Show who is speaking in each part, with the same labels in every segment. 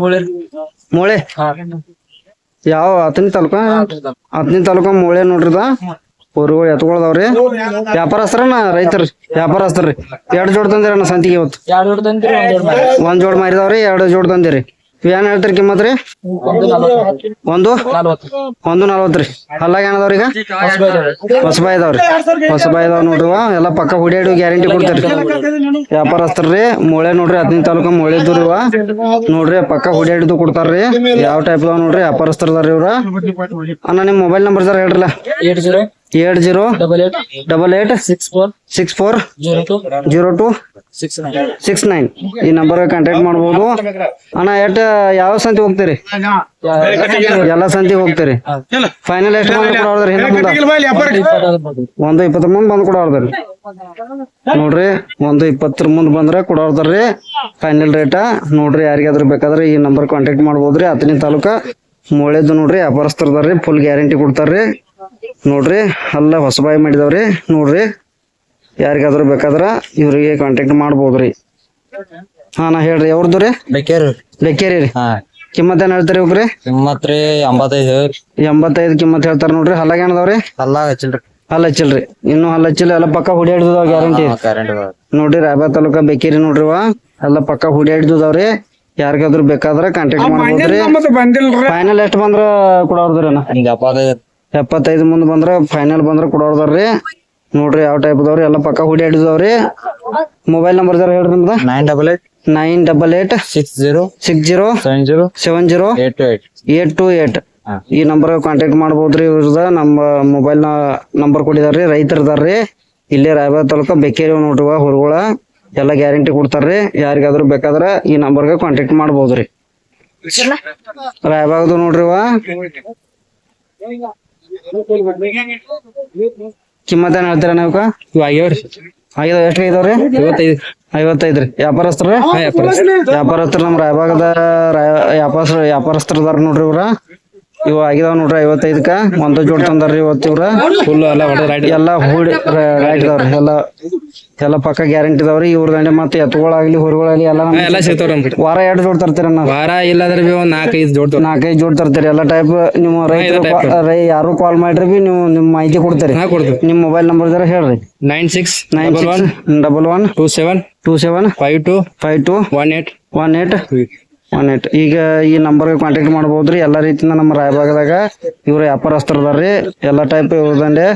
Speaker 1: ಮೂಳೆ ಯಾವ ಹತ್ತನೇ ತಾಲೂಕ ಮೂಳೆ ನೋಡ್ರಿದ ಊರುಗಳು ಎತ್ಕೊಳ್ದಾವ್ರಿ. ವ್ಯಾಪಾರಸ್ಥರನ ರೈತರಿ ವ್ಯಾಪಾರಸ್ಥರ್ರಿ. 2 ಜೋಡ್ ತಂದಿರಣ್ಣ ಸಂತಿಗೆ ಇವತ್ತು. 1 ಜೋಡ್ ಮಾರಿದವ್ರಿ, 2 ಜೋಡ್ ತಂದಿರಿ. ಏನ್ ಹೇಳ್ತೀರಿ ಕಿಮ್ಮತ್ ರೀ? 140 ರೀ. ಹಲ್ಲಾಗ ಏನದವ್ರಿ? ಈಗ ಹೊಸಬಾಯಿ ಇದಾವ್ ನೋಡ್ರಿ. ಎಲ್ಲಾ ಪಕ್ಕ ಹುಡಿಯಾಡಿ ಗ್ಯಾರಂಟಿ ಕೊಡ್ತಾರಿ. ವ್ಯಾಪಾರಸ್ಥರ್ರಿ. ಮೂಳೆ ನೋಡ್ರಿ 15 ತಾಲೂಕ ಮೂಳೆ ಇದ್ರಿ ನೋಡ್ರಿ. ಪಕ್ಕ ಹುಡಿಯಾಡಿದ್ದು ಕೊಡ್ತಾರ್ರಿ. ಯಾವ ಟೈಪ್ ಅದಾವ ನೋಡ್ರಿ. ವ್ಯಾಪಾರಸ್ಥರದಾರ್ರಿ ಇವ್ರ. ಅಣ್ಣ ನಿಮ್ ಮೊಬೈಲ್ ನಂಬರ್ ಸರ್ ಹೇಳ್ರಲ್ಲ. 8088640269 ಈ ನಂಬರ್ ಕಾಂಟ್ಯಾಕ್ಟ್ ಮಾಡ್ಬೋದು. ಅಣ್ಣ ಯಾವ ಸಂತಿ ಹೋಗ್ತೀರಿ? ಎಲ್ಲಾ ಸಂತಿ ಹೋಗ್ತೀರಿ. ಫೈನಲ್ ಎಷ್ಟು ಬಂದ್ರೆ ಕೊಡೋದ್ರಿ? ಹಿಂದೆ ಮುಂದೆ 120 ಮುಂದ್ ಬಂದ್ ಕೊಡೋದ್ರಿ ನೋಡ್ರಿ. 120 ಮುಂದ್ ಬಂದ್ರೆ ಕೊಡೋದ್ರಿ ಫೈನಲ್ ರೇಟ ನೋಡ್ರಿ. ಯಾರಿಗಾದ್ರೂ ಬೇಕಾದ್ರೆ ಈ ನಂಬರ್ ಕಾಂಟ್ಯಾಕ್ಟ್ ಮಾಡ್ಬೋದ್ರಿ. 15 ತಾಲೂಕ ಮೂಳೆದ್ದು ನೋಡ್ರಿ. ವ್ಯಾಪಾರಸ್ಥರದಾರ್ರಿ. ಫುಲ್ ಗ್ಯಾರಂಟಿ ಕೊಡ್ತಾರ್ರಿ ನೋಡ್ರಿ. ಅಲ್ಲ ಹೊಸಬಾಯಿ ಮಾಡಿದವ್ರಿ ನೋಡ್ರಿ. ಯಾರಿಗಾದ್ರೂ ಬೇಕಾದ್ರ ಇವ್ರಿಗೆ ಕಾಂಟ್ಯಾಕ್ಟ್ ಮಾಡ್ಬೋದ್ರಿ. ಹಾ ನಾ ಹೇಳ್ರಿ. ಅವ್ರದ್ದು ರೀ ಬೆಕ್ಕೇರಿ ರೀ. ಕಿಮ್ಮತ್ ಏನ್ ಹೇಳ್ತಾರಿ ಇವ್ರಿ?
Speaker 2: ಕಿಮ್ಮತ್ ರೀ 85
Speaker 1: ಕಿಮ್ಮತ್ ಹೇಳ್ತಾರ ನೋಡ್ರಿ. ಹಲ್ಲಾಗ ಏನದವ್ರಿ?
Speaker 2: ಹಲ್ಲ
Speaker 1: ಹಚ್ಚಿಲ್ರಿ. ಇನ್ನು ಹಲ್ಲ ಹಚ್ಚಿಲ್ಲ. ಎಲ್ಲ ಪಕ್ಕ ಹುಡಿಯಾಡಿದಾವ್ ಗ್ಯಾರಂಟಿ ನೋಡ್ರಿ. ರಾಯಬಾಗ್ ತಾಲೂಕ ಬೆಕ್ಕೇರಿ ನೋಡ್ರಿ. ಎಲ್ಲ ಪಕ್ಕ ಹುಡಿಯಾಡಿದಾವ್ರಿ. ಯಾರಿಗಾದ್ರೂ ಬೇಕಾದ್ರ ಕಾಂಟ್ಯಾಕ್ಟ್ ಮಾಡ್ಬೋದ್ರಿ. ಫೈನಲ್ ಎಷ್ಟು ಬಂದ್ರ ಕೊಡೋದ್ರಿ? 75 ಮುಂದ್ ಬಂದ್ರ ಫೈನಲ್ ಬಂದ್ರ ಕೊಡೋದ್ರಿ ನೋಡ್ರಿ. ಯಾವ ಟೈಪ್ ಅದಾವ್ರಿ? ಎಲ್ಲ ಪಕ್ಕ ಹುಡಿಯಾಡಿದಾವ್ರಿ. ಮೊಬೈಲ್ ನಂಬರ್ ಜರ ಹೇಳ್ರಿ ನಿಮ್ದ. 988660707828 ಈ ನಂಬರ್ ಕಾಂಟ್ಯಾಕ್ಟ್ ಮಾಡ್ಬೋದ್ರಿ. ಇವ್ರದ ನಮ್ಮ ಮೊಬೈಲ್ ನಂಬರ್ ಕೊಟ್ಟಿದಾರ್ರಿ. ರೈತರದಾರ್ರಿ. ಇಲ್ಲೇ ರಾಯಬಾಗ್ ತಾಲೂಕ ಬೆಕ್ಕೇರಿ ನೋಡ್ರಿ. ಹೊರಗಳ ಎಲ್ಲ ಗ್ಯಾರಂಟಿ ಕೊಡ್ತಾರ್ರಿ. ಯಾರಿಗಾದ್ರೂ ಬೇಕಾದ್ರ ಈ ನಂಬರ್ಗೆ ಕಾಂಟ್ಯಾಕ್ಟ್ ಮಾಡ್ಬೋದ್ರಿ. ರಾಯಬಾಗ್ದು ನೋಡ್ರಿ. ಕಿಮ್ಮತ್ ಏನ್ ಹೇಳ್ತೀರ ನೀವು? ಎಷ್ಟು ಇದಾವ್ರಿ? 55 ರೀ. ವ್ಯಾಪಾರಸ್ಥರ ನಮ್ ರಾಯಬಾಗದ ವ್ಯಾಪಾರಸ್ಥರದಾರ ನೋಡ್ರಿ. ಇವ ಆಗಿದಾವ್ ನೋಡ್ರಿ 55ಕ. 1 ಜೋಡ್ ತಂದಾರ್ರಿ ಇವತ್ತು ಇವ್ರ. ಫುಲ್ ಎಲ್ಲ ಹೂಡಿ ರೈಟ್ ಇದಾವ್ರಿ. ಎಲ್ಲ ಪಕ್ಕ ಗ್ಯಾರಂಟಿ ಇದಾವ್ರಿ ಇವ್ರದಂಡೆ. ಮತ್ತೆ ಎತ್ತುಗಳಾಗ್ಲಿ ಹೊರಗಳಾಗ್ಲಿ ಎಲ್ಲ ವಾರ 2 ಜೋಡ್ ತರ್ತೀರ?
Speaker 2: ವಾರ ಇಲ್ಲಾಂದ್ರೆ
Speaker 1: 4-5 ಜೋಡ್ ತರ್ತೀರಿ. ಎಲ್ಲ ಟೈಪ್. ನಿಮ್ಮ ರೈತರು ಯಾರು ಕಾಲ್ ಮಾಡ್ರಿ ಬಿ ನೀವು ನಿಮ್ ಮಾಹಿತಿ ಕೊಡ್ತೀರಿ. ನಿಮ್ ಮೊಬೈಲ್ ನಂಬರ್ ಜರ ಹೇಳ್ರಿ. 9611275218 ಈಗ ಈ ನಂಬರ್ಗೆ ಕಾಂಟ್ಯಾಕ್ಟ್ ಮಾಡ್ಬೋದ್ರಿ. ಎಲ್ಲಾ ರೀತಿಯಿಂದ ನಮ್ಮ ರಾಯಬಾಗದಾಗ ಇವ್ರ ವ್ಯಾಪಾರಸ್ಥರದಾರ್ರಿ. ಎಲ್ಲಾ ಟೈಪ್ ಇವ್ರದಂಡೆ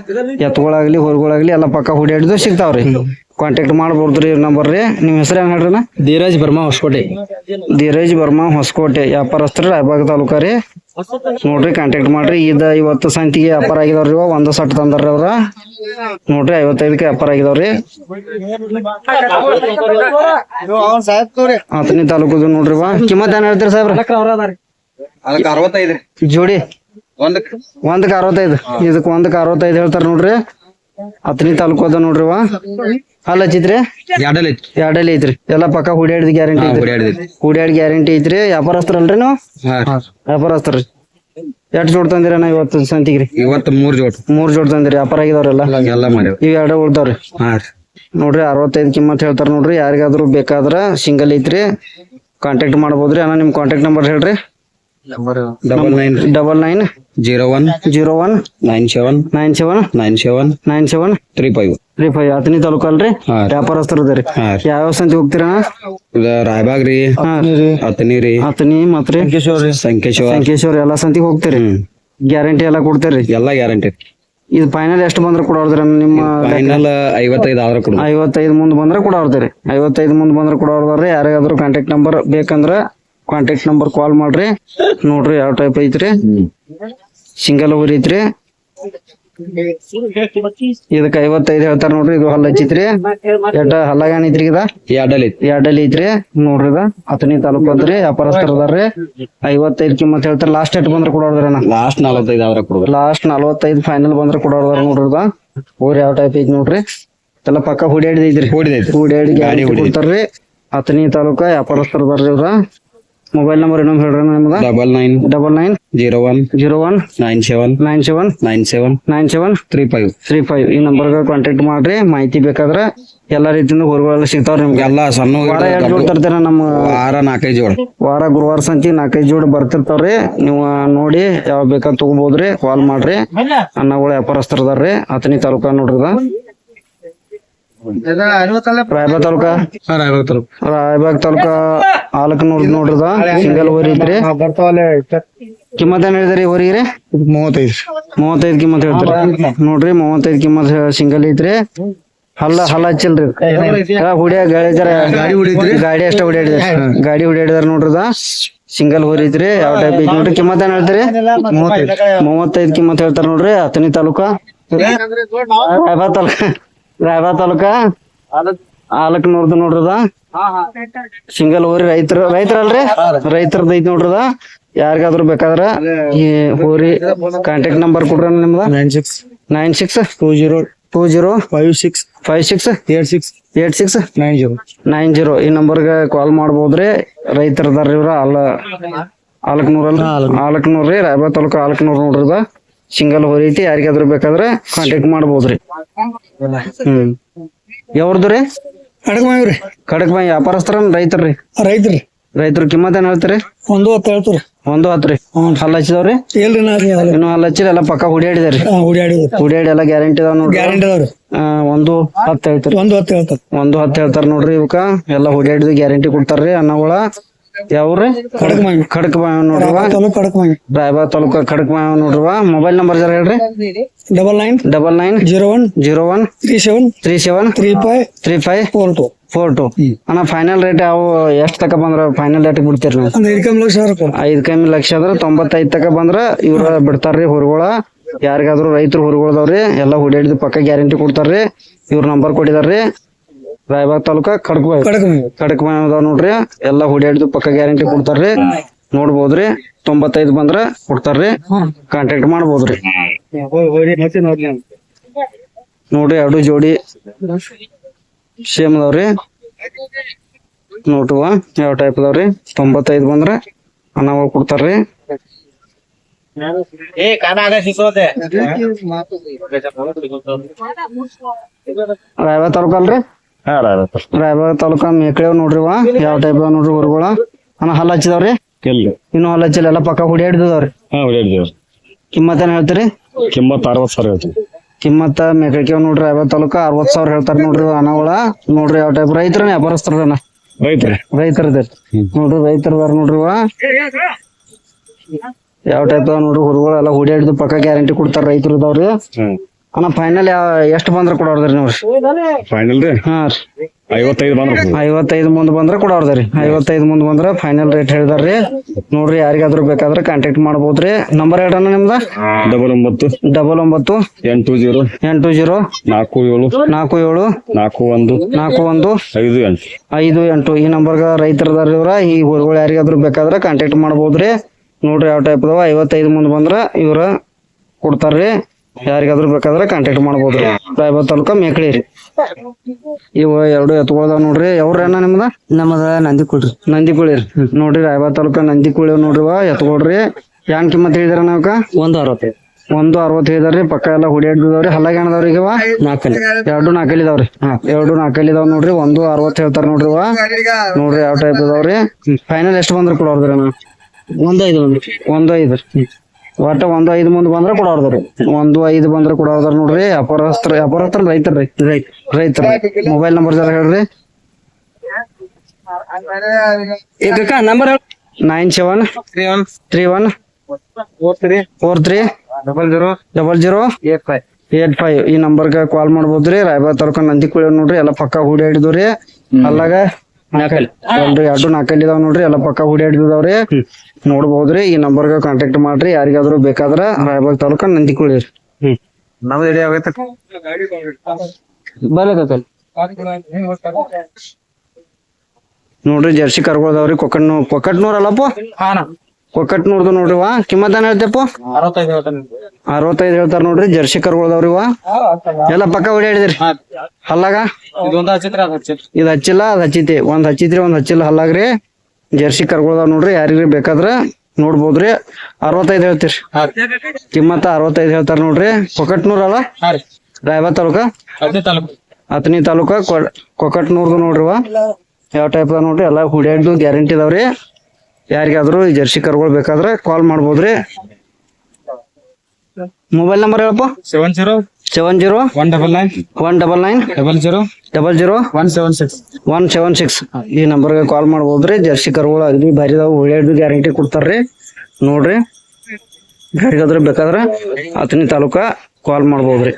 Speaker 1: ಎತ್ತುಗಳಾಗ್ಲಿ ಹೊರಗಳಾಗ್ಲಿ ಎಲ್ಲ ಪಕ್ಕ ಹುಡಿಯಾಡಿದ್ದು ಸಿಗ್ತಾವ್ರಿ. ಕಾಂಟ್ಯಾಕ್ಟ್ ಮಾಡ್ಬೋದ್ರಿ ನಂಬರ್ ರೀ. ನಿಮ್ ಹೆಸರು ಏನ್ ಹೇಳ್ರಿ?
Speaker 2: ಧೀರಜ್
Speaker 1: ಬರ್ಮಾ ಹೊಸಕೋಟೆ ವ್ಯಾಪಾರಸ್ಥರು ರಾಯಬಾಗ ತಾಲೂಕ ರೀ ನೋಡ್ರಿ. ಕಾಂಟ್ಯಾಕ್ಟ್ ಮಾಡ್ರಿ. ಇವತ್ತು ಸಂತಿಗೆ ವ್ಯಾಪಾರ ಆಗಿದಾವ್ರಿ. 1 ಸಟ್ ತಂದಾರ್ರಿ ಅವ್ರ ನೋಡ್ರಿ. 55ಕ್ಕೆ ವ್ಯಾಪಾರ ಆಗಿದಾವ್ರಿ. 15 ತಾಲೂಕದು ನೋಡ್ರಿ. ಕಿಮ್ಮತ್ ಏನ್ ಹೇಳ್ತೀರಿ ಸಾಹೇಬ್ರ? ಜೋಡಿ ಒಂದಕ್ಕೆ 65. ಇದಕ್ 65 ಹೇಳ್ತಾರ ನೋಡ್ರಿ. 15 ತಾಲೂಕು ಅದ ನೋಡ್ರಿ. ಅಲ್ಲ ಹಚ್ಚಿತ್ರಿ 2 ಐತ್ರಿ. ಎಲ್ಲಾ ಪಕ್ಕ ಹುಡಿಯಾಡಿದ ಗ್ಯಾರಂಟಿ ಐತ್ರಿ. ವ್ಯಾಪಾರಸ್ಥರಲ್ರಿ ನೀವು? ವ್ಯಾಪಾರಸ್ಥರ್ರಿ. ಎಷ್ಟು ಜೋಡ್ ತಂದಿರಣ್ಣ ಇವತ್ತು ಸಂತಿಗ್ರಿ? 3 ಜೋಡ್ ತಂದಿರಿ. ವ್ಯಾಪಾರ ಆಗಿದವ್ರೆಲ್ಲ ಇವ್ 2 ಉಳ್ದಾವ್ರಿ ನೋಡ್ರಿ. 65 ಕಿಮ್ಮತ್ ಹೇಳ್ತಾರ ನೋಡ್ರಿ. ಯಾರಿಗಾದ್ರೂ ಬೇಕಾದ್ರ ಸಿಂಗಲ್ ಐತ್ರಿ. ಕಾಂಟ್ಯಾಕ್ಟ್ ಮಾಡ್ಬೋದ್ರಿ. ಅಣ್ಣ ನಿಮ್ ಕಾಂಟ್ಯಾಕ್ಟ್ ನಂಬರ್ ಹೇಳ್ರಿ.
Speaker 2: 99979797
Speaker 1: 15 ತಾಲೂಕು ಅಲ್ರಿ. ವ್ಯಾಪಾರಸ್ಥರದ್ರಿ. ಯಾವ ಸಂತಿ ಹೋಗ್ತೀರಾ?
Speaker 2: ರಾಯಬಾಗ್ ರೀ,
Speaker 1: ಹತ್ತನಿ ಮತ್ರಿ ಸಂಕೇಶ್ವರ ಎಲ್ಲಾ ಸಂತಿಗೆ ಹೋಗ್ತೀರಿ. ಗ್ಯಾರಂಟಿ ಎಲ್ಲಾ ಕೊಡ್ತೀರಿ? ಎಲ್ಲಾ ಗ್ಯಾರಂಟಿ. ಇದು ಫೈನಲ್ ಎಷ್ಟು ಬಂದ್ರೆ ಕೊಡೋದ್ರಿ? ನಿಮ್ಮ 55 ಮುಂದ್ ಬಂದ್ರೆ ಕೊಡೋದ್ರಿ. 55 ಮುಂದ್ ಬಂದ್ರೆ ಕೊಡೋದ್ರಿ. ಯಾರಿಗಾದ್ರೂ ಕಾಂಟ್ಯಾಕ್ಟ್ ನಂಬರ್ ಬೇಕಂದ್ರ ಕಾಂಟ್ಯಾಕ್ಟ್ ನಂಬರ್ ಕಾಲ್ ಮಾಡ್ರಿ ನೋಡ್ರಿ. ಯಾವ ಟೈಪ್ ಐತ್ರಿ? ಸಿಂಗಲ್ ಓವರ್ ಐತ್ರಿ. ಇದಕ್ಕೆ 55 ಹೇಳ್ತಾರ ನೋಡ್ರಿ. ಇದು ಹಲ್ಲ ಹಚ್ಚಿತ್ರಿ. ಹಲ್ಲಾಗ ಐತ್ರಿ? ಇದ 2 ಐತ್ರಿ ನೋಡ್ರಿ. 15 ತಾಲೂಕು ಅಂತ್ರಿ. ವ್ಯಾಪಾರಸ್ಥರದಾರ್ರಿ. 55 ಕಿಮ್ಮತ್ ಹೇಳ್ತಾರ. ಲಾಸ್ಟ್ ಎಷ್ಟು ಬಂದ್ರೆ ಕೊಡೋದ್ರಿ?
Speaker 2: ಲಾಸ್ಟ್
Speaker 1: 45 ಫೈನಲ್ ಬಂದ್ರೆ ಕೊಡೋದ್ರ ನೋಡ್ರಿ. ಊರ್ ಯಾವ ಟೈಪ್ ಐತಿ ನೋಡ್ರಿ. ಎಲ್ಲ ಪಕ್ಕ ಹುಡಿಯಾಡಿ ಗಾಡಿ ಕೊಡ್ತಾರ್ರಿ. 15 ತಾಲೂಕ ವ್ಯಾಪಾರಸ್ಥರದಾರ್ರಿ ಇವ್ರ ಮೊಬೈಲ್ ನಂಬರ್ ಇನ್ನೊಮ್ಮೆ ಹೇಳ್ರಿ ನಿಮ್ದು.
Speaker 2: 99
Speaker 1: 99
Speaker 2: 01
Speaker 1: 01
Speaker 2: 97
Speaker 1: 97
Speaker 2: 97 35.
Speaker 1: 35 ಈ ನಂಬರ್ಗೆ ಕಾಂಟ್ಯಾಕ್ಟ್ ಮಾಡ್ರಿ. ಮಾಹಿತಿ ಬೇಕಾದ್ರೆ ಎಲ್ಲಾ ರೀತಿಯಿಂದ ಹೊರಗಳೆಲ್ಲ ಸಿಗ್ತಾವ್ರಿ ನಿಮ್ಗೆ.
Speaker 2: ಎಲ್ಲ ಸಣ್ಣ
Speaker 1: ವಾರ ಎರಡು ಜೋಡ್ ತರ್ತೀರ ನಮ್ಮ
Speaker 2: ವಾರ 4-5 ಜೋಡ.
Speaker 1: ವಾರ ಗುರುವಾರ ಸಂತಿ 4-5 ಜೋಡ್ ಬರ್ತಿರ್ತಾವ್ರಿ. ನೀವು ನೋಡಿ ಯಾವ ಬೇಕಾದ್ ತಗೋಬಹುದ್ರಿ. ಕಾಲ್ ಮಾಡ್ರಿ. ಅನ್ನಗಳು ವ್ಯಾಪಾರಸ್ಥರು ಅದಾರ್ರಿ. ಅಥಣಿ ತಾಲೂಕಾ ನೋಡ್ರಿ ಇದು. ರಾಯಬಾಗ್ ತಾಲೂಕಾ ರಾಯಬಾಗ್ ತಾಲೂಕಾ ಆಲಕನೂರ್ ನೋಡ್ರದ ಸಿಂಗಲ್ ಹೋರಿ ಐತ್ರಿ. ಕಿಮ್ಮತ್ ಏನ್ ಹೇಳಿದ್ರಿ ಹೋರಿಗೆ? 35 ಕಿಮ್ಮತ್ ಹೇಳ್ತಾರ ನೋಡ್ರಿ. 35 ಕಿಮ್ಮತ್ ಸಿಂಗಲ್ ಐತ್ರಿ. ಹಲ್ಲ ಹಚ್ಚಿಲ್ರಿ ಹುಡಿಯ ಗಾಡಿ ಅಷ್ಟ ಹುಡಿಯಾಡಿದ ಗಾಡಿ ಹುಡಿಯಾಡಿದಾರ ನೋಡ್ರದ ಸಿಂಗಲ್ ಹೋರಿ ಐತ್ರಿ. ಯಾವ ಟೈಪ್ ಐತಿ ನೋಡ್ರಿ. ಕಿಮ್ಮತ್ ಏನ್ ಹೇಳ್ತೀರಿ? 35 ಕಿಮ್ಮತ್ ಹೇಳ್ತಾರ ನೋಡ್ರಿ. ಅಥಣಿ ತಾಲೂಕಾ ರಾಯಬಾಗ್ ತಾಲೂಕಾ ಆಲಕನೂರ್ದ ನೋಡ್ರದ ಸಿಂಗಲ್ ಹೋರಿ. ರೈತರಲ್ರಿ ರೈತರದ ಐತಿ ನೋಡ್ರದ. ಯಾರಿಗಾದ್ರು ಬೇಕಾದ್ರ ಈ ಹೋರಿ ಕಾಂಟ್ಯಾಕ್ಟ್ ನಂಬರ್ ಕೊಡ್ರಿ ನಿಮ್ದ. 962056868690 ಈ ನಂಬರ್ಗೆ ಕಾಲ್ ಮಾಡ್ಬೋದ್ರಿ. ರೈತರದಾರ ಇವ್ರ ಆಲಕನೂರ್ರಿ ರಾಯಬಾಗ್ ತಾಲೂಕಾ ಆಲಕನೂರ್ ನೋಡ್ರದ ಸಿಂಗಲ್ ಹೋರಿ ಐತಿ. ಯಾರಿಗಾದ್ರು ಬೇಕಾದ್ರೆ ಕಾಂಟ್ಯಾಕ್ಟ್ ಮಾಡ್ಬೋದ್ರಿ. ಯಾವ್ದು ರೀ? ಕಡಕ್ಮಾಯಿ ವ್ಯಾಪಾರಸ್ಥರ ರೈತರ್ರಿ? ರೈತರು ಕಿಮ್ಮತ್ ಏನ್ ಹೇಳ್ತೀರಿ?
Speaker 3: 110
Speaker 1: 110 ಹಲ್ಲ ಹಚ್ಚಿದವ್ರಿ? ಇನ್ನು ಹಲ್ಲ ಹಚ್ಚಿಲ್ಲ ಎಲ್ಲ ಪಕ್ಕ ಹುಡಿಯಾಡಿದಾರಿ. ಹುಡಿಯಾಡಿ ಎಲ್ಲ ಗ್ಯಾರಂಟಿ ಅದಾವ ನೋಡ್ರಿ. 110 ಹೇಳ್ತೀರಿ? 110 ಹೇಳ್ತಾರ ನೋಡ್ರಿ. ಇವಕ್ಕ ಎಲ್ಲ ಹುಡಿಯಾಡಿದ ಗ್ಯಾರಂಟಿ ಕೊಡ್ತಾರ್ರಿ. ಅನ್ನಗಳ ಯಾವ್ರಿ? ಖಡಕ್ಮಾಯಿ ನೋಡ್ರಿ. ರಾಯಬಾಗ್ ತಾಲೂಕಾ ಖಡಕ್ಮಾಯಿ ನೋಡ್ರಿವ. ಮೊಬೈಲ್ ನಂಬರ್ ಜರ ಹೇಳ್ರಿ. 99 37 35 ಅಣ್ಣ ಫೈನಲ್ ರೇಟ್ ಯಾವ ಎಷ್ಟ್ ತಕ ಬಂದ್ರ ಫೈನಲ್ ರೇಟ್ ಬಿಡ್ತೀರಿ ನೀವು? 5 ಲಕ್ಷ ಅಂದ್ರ 95 ತಕ ಬಂದ್ರ ಇವ್ರ ಬಿಡ್ತಾರ್ರಿ ಹೊರಗೋಳ. ಯಾರಿಗಾದ್ರು ರೈತರು ಹೊರಗೋಳದವ್ರಿ ಎಲ್ಲ ಹುಡಿಯಾಡಿದ ಪಕ್ಕ ಗ್ಯಾರಂಟಿ ಕೊಡ್ತಾರ್ರಿ. ಇವ್ರ ನಂಬರ್ ಕೊಟ್ಟಿದಾರ್ರಿ. ರಾಯಬಾಗ್ ತಾಲೂಕಾ ಖಡಕ್ಮಾಯಿ ಅದಾವ ನೋಡ್ರಿ. ಎಲ್ಲಾ ಹುಡಿಯಾಡಿದ ಪಕ್ಕ ಗ್ಯಾರಂಟಿ ಕೊಡ್ತಾರ್ರಿ. ನೋಡ್ಬೋದ್ರಿ. 95 ಬಂದ್ರ ಕೊಡ್ತಾರ್ರಿ. ಕಾಂಟ್ಯಾಕ್ಟ್ ಮಾಡ್ಬೋದ್ರಿ. ನೋಡ್ರಿ ಎರಡು ಜೋಡಿ ಸೇಮ್ ಅದಾವ್ರಿ. ನೋಟುವ ಯಾವ ಟೈಪ್ ಅದಾವ್ರಿ. 95 ಬಂದ್ರ ಅನ್ನಗಳು ಕೊಡ್ತಾರ್ರಿ. ರಾಯಬಾಗ್ ತಾಲೂಕಾ ಅಲ್ರಿ? ರಾಯಬಾಗ್ ತಾಲೂಕಾ ಮೇಕಳಿ ನೋಡ್ರಿವ ಯಾವ ಟೈಪ್ ಅದಾವ ನೋಡ್ರಿ ಹೊರಗೋಳ. ಅಣ್ಣ ಹಲ್ಲ ಹಚ್ಚಿದಾವ್ರಿ? ಇನ್ನು ಹಲ್ಲ ಹಚ್ಚಿಲ್ಲ ಎಲ್ಲ ಪಕ್ಕ ಹುಡಿಯಾಡಿದವ್ರಿ. ಕಿಮ್ಮತ್ ಏನ್ ಹೇಳ್ತೀರಿ?
Speaker 4: ಕಿಮ್ಮತ್ 60,000 ಹೇಳ್ತೀವಿ.
Speaker 1: ಕಿಮ್ಮತ್ತ ಮೇಕಳಿಕೆ ನೋಡ್ರಿ. ರಾಯಬಾಗ್ ತಾಲೂಕಾ 60,000 ಹೇಳ್ತಾರ ನೋಡ್ರಿ ಅನ್ನಗಳ. ನೋಡ್ರಿ ಯಾವ ಟೈಪ್ ರೈತರ ವ್ಯಾಪಾರಸ್ಥರನ? ರೈತರದ ನೋಡ್ರಿ. ರೈತರದಾರ ನೋಡ್ರಿವ ಯಾವ ಟೈಪ್ ಅದಾವ ನೋಡ್ರಿ ಹೊರಗೋಳ. ಎಲ್ಲ ಹುಡಿಯಾಡಿದ ಪಕ್ಕ ಗ್ಯಾರಂಟಿ ಕೊಡ್ತಾರ ರೈತರು ಇದಾವ್ರಿ. ಅಣ್ಣ ಫೈನಲ್ ಎಷ್ಟ್ ಬಂದ್ರ ಕೊಡೋದ್ರಿ ನೋಡ್ರಿ?
Speaker 4: ಫೈನಲ್ ರೀ
Speaker 1: ಹಾ ರೀ
Speaker 4: 55
Speaker 1: ಮುಂದ್ ಬಂದ್ರ ಕೊಡೋದ್ರಿ. 55 ಮುಂದ್ ಬಂದ್ರ ಫೈನಲ್ ರೇಟ್ ಹೇಳಿದಾರ್ರಿ. ನೋಡ್ರಿ ಯಾರಿಗಾದ್ರು ಬೇಕಾದ್ರ ಕಾಂಟ್ಯಾಕ್ಟ್ ಮಾಡ್ಬೋದ್ರಿ. ನಂಬರ್ ಹೇಳ್ರಣ್ಣ ನಿಮ್ದ.
Speaker 4: 99
Speaker 1: 99
Speaker 4: 80
Speaker 1: 80
Speaker 4: 47 41
Speaker 1: 58 ಈ ನಂಬರ್ಗ ರೈತರದಾರ ಇವ್ರ. ಈ ಊರುಗಳು ಯಾರಿಗಾದ್ರು ಬೇಕಾದ್ರ ಕಾಂಟ್ಯಾಕ್ಟ್ ಮಾಡ್ಬೋದ್ರಿ. ನೋಡ್ರಿ ಯಾವ ಟೈಪ್ ಅದಾವ. 55 ಮುಂದ್ ಬಂದ್ರ ಇವ್ರ ಕೊಡ್ತಾರ್ರಿ. ಯಾರಿಗಾದ್ರು ಬೇಕಾದ್ರೆ ಕಾಂಟ್ಯಾಕ್ಟ್ ಮಾಡ್ಬೋದ್ರಿ. ರಾಯಬಾಗ್ ತಾಲೂಕಾ ಮೇಕಳಿ ರೀ. ಇವ ಎರಡು ಎತ್ಕೊಳ್ದಾವ್ ನೋಡ್ರಿ. ಯಾವ್ರಣ್ಣ ನಿಮ್ದ?
Speaker 3: ನಮ್ಮದ ನಂದಿಕುಳ್ರಿ.
Speaker 1: ನೋಡ್ರಿ ರಾಯಬಾಗ್ ತಾಲೂಕಾ ನಂದಿಕುಳಿ ನೋಡ್ರಿವ ಎತ್ಕೊಳ್ರಿ. ಯಾನ್ ಕಿಮ್ಮತ್ ಹೇಳಿದಾರ ನಾವ್ಕ? 160 ಹೇಳಿದಾರ್ರಿ. ಪಕ್ಕ ಎಲ್ಲ ಹುಡಿಯಾಡಿದವ್ರಿ. ಹಲ್ಲಾಗ ಏನದವ್ರಿ ಈಗ? 2 4 ಇದಾವ್ರಿ. 2 4 ಇದಾವ್ ನೋಡ್ರಿ. 160 ಹೇಳ್ತಾರ ನೋಡ್ರಿವ. ನೋಡ್ರಿ ಯಾವ ಟೈಪ್ ಇದಾವ್ರಿ. ಫೈನಲ್ ಎಷ್ಟು ಬಂದ್ರ ಕೊಡೋದ್ರಿ ಅಣ್ಣ? 15 ಒಟ್ಟ 15 ಮುಂದ್ ಬಂದ್ರ ಕೊಡೋದ್ರಿ. 15 ಬಂದ್ರ ಕೊಡೋದ್ರ ನೋಡ್ರಿ. ವ್ಯಾಪಾರಸ್ಥರ ರೈತರ ಮೊಬೈಲ್ ನಂಬರ್ ಜರ ಹೇಳ್ರಿ.
Speaker 3: ನಂಬರ್
Speaker 1: 9731 43 0085 ಈ ನಂಬರ್ಗೆ ಕಾಲ್ ಮಾಡ್ಬೋದ್ರಿ. ರಾಯಬಾಗ್ ತಾಲೂಕಾ ನಂದಿಕುಳಿ ನೋಡ್ರಿ. ಎಲ್ಲ ಪಕ್ಕ ಹುಡಿಯಾಡಿದವ್ರಿ. ಅಲ್ಲಾಗ 2 4 ಇದಾವ್ ನೋಡ್ರಿ. ಎಲ್ಲ ಪಕ್ಕ ಹುಡಿಯಾಡಿದವ್ರಿ. ನೋಡ್ಬೋದ್ರಿ. ಈ ನಂಬರ್ಗೆ ಕಾಂಟ್ಯಾಕ್ಟ್ ಮಾಡ್ರಿ. ಯಾರಿಗಾದ್ರು ಬೇಕಾದ್ರ ರಾಯಬಾಗ್ ತಾಲೂಕಾ ನಂದಿಕುಳಿ ರೀ.
Speaker 4: ನಮ್ದು ರೆಡಿ ಆಗೈತೆ.
Speaker 1: ನೋಡ್ರಿ ಜರ್ಸಿ ಕರ್ಗೋದವ್ರಿ. ಕೊಕ್ಕಟ್ನೂರ್ ಅಲ್ಲಪ್ಪ? ಕೊಕ್ಕಟ್ನೂರ್ದು ನೋಡ್ರಿವ. ಕಿಮ್ಮತ್ ಏನ್ ಹೇಳ್ತಪ್ಪ? 65 ಹೇಳ್ತಾರ ನೋಡ್ರಿ. ಜರ್ಸಿ ಕರ್ಗೋದವ್ರಿವ ಎಲ್ಲ ಪಕ್ಕ ಹೊಡಿಯಾಡಿದ್ರಿ. ಹಲ್ಲಾಗ ಇದು ಹಚ್ಚಿಲ್ಲ ಅದ್ ಹಚ್ಚೈತಿ. ಒಂದ್ ಹಚ್ಚಿದ್ರಿ ಒಂದ್ ಹಚ್ಚಿಲ್ಲ ಹಲ್ಲಾಗ್ರಿ. ಜರ್ಸಿ ಕರ್ಗೊಳ್ದಾವ್ ನೋಡ್ರಿ, ಯಾರಿಗ್ರಿ ಬೇಕಾದ್ರ ನೋಡ್ಬೋದ್ರಿ. 65 ಹೇಳ್ತೀರಿ, ಕಿಮ್ಮತ್ತ 65 ಹೇಳ್ತಾರ ನೋಡ್ರಿ. ಕೊಕಟ್ನೂರ್ ಅಲ್ಲ, ರಾಯಬಾಗ್ ತಾಲೂಕ, ಹತ್ತನಿ ತಾಲೂಕ, ಕೊಕಟ್ನೂರ್ದು ನೋಡ್ರಿವ. ಯಾವ ಟೈಪ್ ಅದ ನೋಡ್ರಿ, ಎಲ್ಲ ಹುಡ್ಯಾಡ್ದು ಗ್ಯಾರಂಟಿ ಇದಾವ್ರಿ. ಯಾರಿಗಾದ್ರು ಈ ಜರ್ಸಿ ಕರ್ಗೊಳ್ ಬೇಕಾದ್ರ ಕಾಲ್ ಮಾಡ್ಬೋದ್ರಿ. ಮೊಬೈಲ್ ನಂಬರ್ ಹೇಳಪ್ಪ.
Speaker 4: 70
Speaker 1: 70
Speaker 4: 199
Speaker 1: 199
Speaker 4: 00
Speaker 1: 00
Speaker 4: 176.
Speaker 1: 176 ಈ ನಂಬರ್ಗೆ ಕಾಲ್ ಮಾಡ್ಬೋದ್ರಿ. ಜರ್ಸಿ ಕರುಗಳು ಅಗದಿ ಭಾರಿ ಇದಾವ, ಒಳ್ಳೆಯದು ಗ್ಯಾರಂಟಿ ಕೊಡ್ತಾರ್ರಿ. ನೋಡ್ರಿ, ಯಾರಿಗಾದ್ರೂ ಬೇಕಾದ್ರ ಹತ್ತನಿ ತಾಲೂಕ ಕಾಲ್ ಮಾಡ್ಬೋದ್ರಿ.